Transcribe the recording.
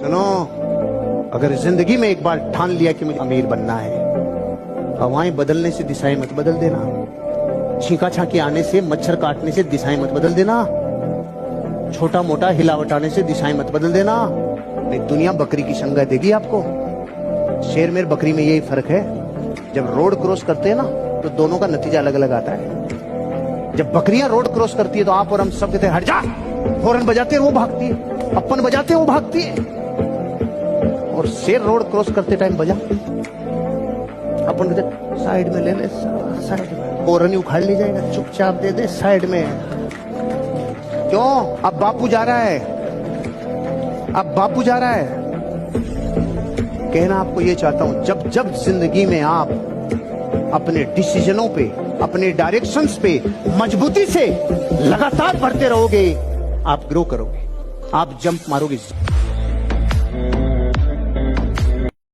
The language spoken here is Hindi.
सुनो, अगर जिंदगी में एक बार ठान लिया कि मुझे अमीर बनना है, हवाएं बदलने से दिशाएं मत बदल देना, छींका छाकी आने से, मच्छर काटने से दिशाएं मत बदल देना, छोटा मोटा हिलावट आने से दिशाएं मत बदल देना। नहीं दुनिया बकरी की संगत देगी आपको। शेर में बकरी में यही फर्क है, जब रोड क्रॉस करते हैं ना तो दोनों का नतीजा अलग अलग आता है। जब बकरियां रोड क्रॉस करती है तो आप और हम सब कहते हैं हट जा, हॉर्न बजाते हैं वो भागती है, अपन बजाते हैं वो भागती है। और शेर रोड क्रॉस करते टाइम बजा, अपन कहते साइड में ले ले, साइड में हॉर्न उखाड़ ली जाएगा, चुपचाप दे दे साइड में। क्यों? अब बापू जा रहा है, अब बापू जा रहा है। कहना आपको ये चाहता हूं, जब जब जिंदगी में आप अपने डिसीजनों पे, अपने डायरेक्शंस पे मजबूती से लगातार बढ़ते रहोगे, आप ग्रो करोगे, आप जंप मारोगे।